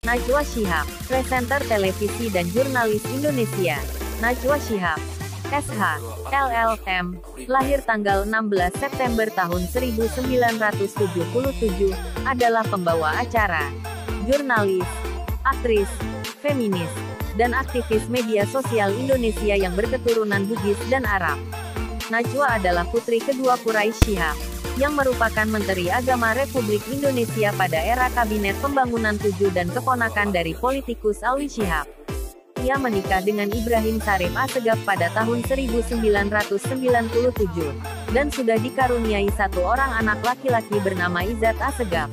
Najwa Shihab, presenter televisi dan jurnalis Indonesia. Najwa Shihab, SH, LLM, lahir tanggal 16 September tahun 1977, adalah pembawa acara, jurnalis, aktris, feminis, dan aktivis media sosial Indonesia yang berketurunan Bugis dan Arab. Najwa adalah putri kedua Quraisy Shihab, yang merupakan Menteri Agama Republik Indonesia pada era Kabinet Pembangunan 7 dan keponakan dari politikus Alwi Shihab. Ia menikah dengan Ibrahim Sarif Assegaf pada tahun 1997, dan sudah dikaruniai satu orang anak laki-laki bernama Izzat Assegaf.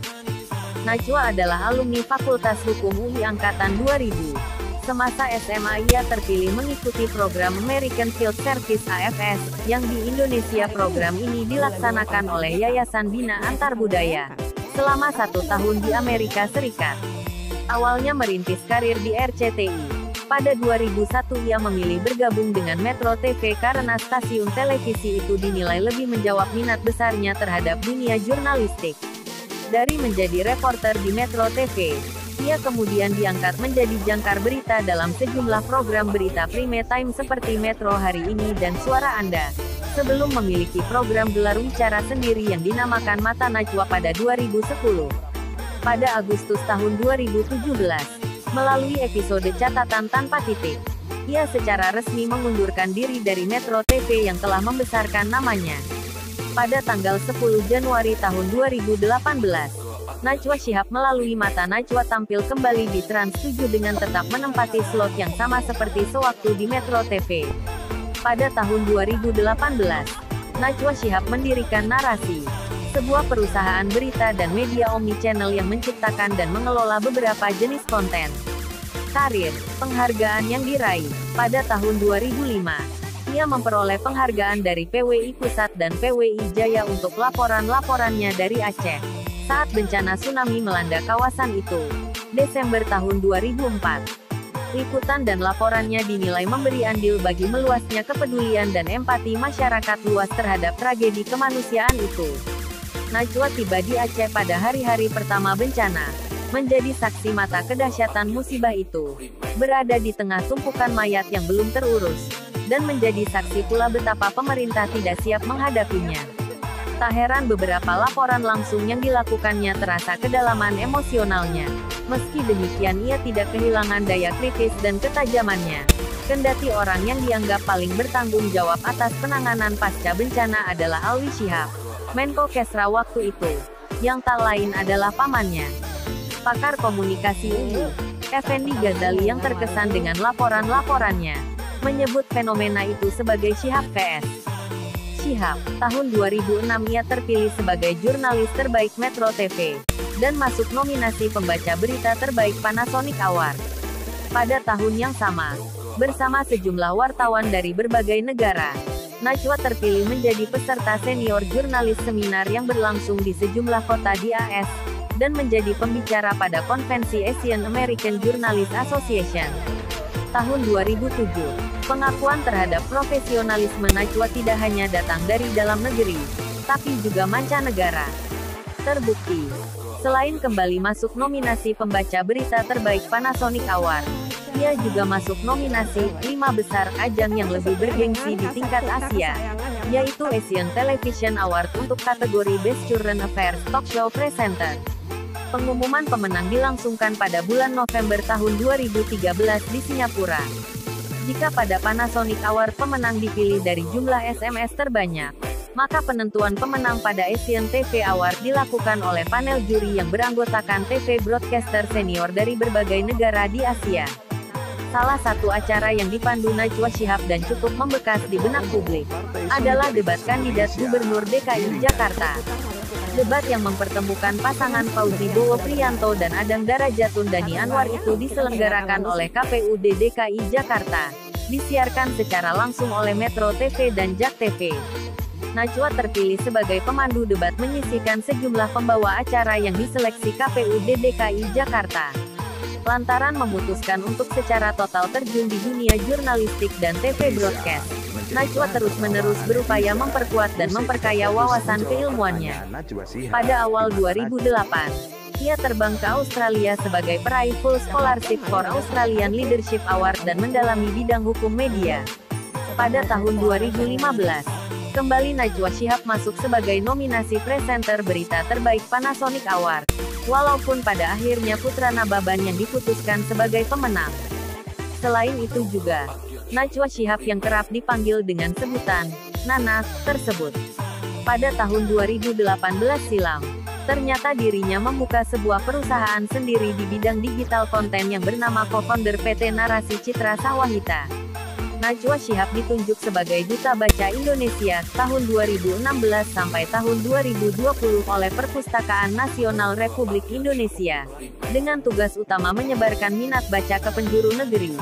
Najwa adalah alumni Fakultas Hukum UI Angkatan 2000. Semasa SMA ia terpilih mengikuti program American Field Service AFS, yang di Indonesia program ini dilaksanakan oleh Yayasan Bina Antarbudaya, selama 1 tahun di Amerika Serikat. Awalnya merintis karir di RCTI. Pada 2001 ia memilih bergabung dengan Metro TV karena stasiun televisi itu dinilai lebih menjawab minat besarnya terhadap dunia jurnalistik. Dari menjadi reporter di Metro TV, ia kemudian diangkat menjadi jangkar berita dalam sejumlah program berita prime time seperti Metro Hari Ini dan Suara Anda, sebelum memiliki program gelar wicara sendiri yang dinamakan Mata Najwa pada 2010. Pada Agustus tahun 2017, melalui episode Catatan Tanpa Titik, ia secara resmi mengundurkan diri dari Metro TV yang telah membesarkan namanya. Pada tanggal 10 Januari tahun 2018, Najwa Shihab melalui Mata Najwa tampil kembali di Trans 7 dengan tetap menempati slot yang sama seperti sewaktu di Metro TV. Pada tahun 2018, Najwa Shihab mendirikan Narasi, sebuah perusahaan berita dan media omnichannel yang menciptakan dan mengelola beberapa jenis konten. Karir, penghargaan yang diraih. Pada tahun 2005, ia memperoleh penghargaan dari PWI Pusat dan PWI Jaya untuk laporan-laporannya dari Aceh saat bencana tsunami melanda kawasan itu, Desember tahun 2004. Liputan dan laporannya dinilai memberi andil bagi meluasnya kepedulian dan empati masyarakat luas terhadap tragedi kemanusiaan itu. Najwa tiba di Aceh pada hari-hari pertama bencana, menjadi saksi mata kedahsyatan musibah itu, berada di tengah tumpukan mayat yang belum terurus, dan menjadi saksi pula betapa pemerintah tidak siap menghadapinya. Tak heran beberapa laporan langsung yang dilakukannya terasa kedalaman emosionalnya. Meski demikian ia tidak kehilangan daya kritis dan ketajamannya. Kendati orang yang dianggap paling bertanggung jawab atas penanganan pasca bencana adalah Alwi Shihab, Menko Kesra waktu itu, yang tak lain adalah pamannya. Pakar komunikasi UI, Effendi Ghazali yang terkesan dengan laporan-laporannya, menyebut fenomena itu sebagai Shihab vs. Shihab. Tahun 2006 ia terpilih sebagai jurnalis terbaik Metro TV, dan masuk nominasi pembaca berita terbaik Panasonic Award. Pada tahun yang sama, bersama sejumlah wartawan dari berbagai negara, Najwa terpilih menjadi peserta senior jurnalis seminar yang berlangsung di sejumlah kota di AS, dan menjadi pembicara pada konvensi Asian American Journalists Association. Tahun 2007, pengakuan terhadap profesionalisme Najwa tidak hanya datang dari dalam negeri, tapi juga mancanegara. Terbukti, selain kembali masuk nominasi pembaca berita terbaik Panasonic Award, ia juga masuk nominasi 5 besar ajang yang lebih bergengsi di tingkat Asia, yaitu Asian Television Award untuk kategori Best Current Affairs Talk Show Presenter. Pengumuman pemenang dilangsungkan pada bulan November tahun 2013 di Singapura. Jika pada Panasonic Award pemenang dipilih dari jumlah SMS terbanyak, maka penentuan pemenang pada Asian TV Award dilakukan oleh panel juri yang beranggotakan TV broadcaster senior dari berbagai negara di Asia. Salah satu acara yang dipandu Najwa Shihab dan cukup membekas di benak publik adalah debat kandidat Gubernur DKI Jakarta. Debat yang mempertemukan pasangan Fauzi Bowo Priyanto dan Adang Darajatun Dhani Anwar itu diselenggarakan oleh KPUD DKI Jakarta, disiarkan secara langsung oleh Metro TV dan JAK TV. Najwa terpilih sebagai pemandu debat menyisihkan sejumlah pembawa acara yang diseleksi KPUD DKI Jakarta. lantaran memutuskan untuk secara total terjun di dunia jurnalistik dan TV broadcast. Najwa terus-menerus berupaya memperkuat dan memperkaya wawasan keilmuannya. Pada awal 2008, ia terbang ke Australia sebagai peraih Full Scholarship for Australian Leadership Award dan mendalami bidang hukum media. Pada tahun 2015, kembali Najwa Shihab masuk sebagai nominasi presenter berita terbaik Panasonic Award. Walaupun pada akhirnya Putra Nababan yang diputuskan sebagai pemenang. Selain itu juga, Najwa Shihab yang kerap dipanggil dengan sebutan Nana tersebut. Pada tahun 2018 silam, ternyata dirinya membuka sebuah perusahaan sendiri di bidang digital konten yang bernama co-founder PT Narasi Citra Sawahita. Najwa Shihab ditunjuk sebagai Duta Baca Indonesia tahun 2016 sampai tahun 2020 oleh Perpustakaan Nasional Republik Indonesia, dengan tugas utama menyebarkan minat baca ke penjuru negeri.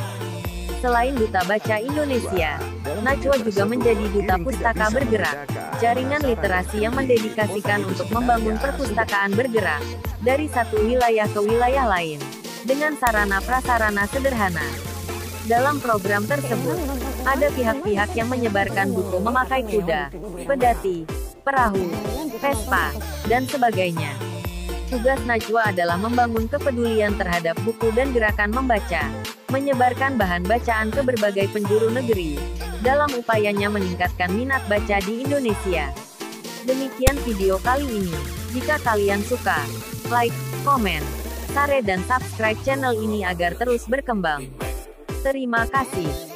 Selain Duta Baca Indonesia, Najwa juga menjadi Duta Pustaka Bergerak, jaringan literasi yang mendedikasikan untuk membangun perpustakaan bergerak dari satu wilayah ke wilayah lain, dengan sarana-prasarana sederhana. Dalam program tersebut, ada pihak-pihak yang menyebarkan buku memakai kuda, pedati, perahu, Vespa, dan sebagainya. Tugas Najwa adalah membangun kepedulian terhadap buku dan gerakan membaca, menyebarkan bahan bacaan ke berbagai penjuru negeri, dalam upayanya meningkatkan minat baca di Indonesia. Demikian video kali ini. Jika kalian suka, like, komen, share dan subscribe channel ini agar terus berkembang. Terima kasih.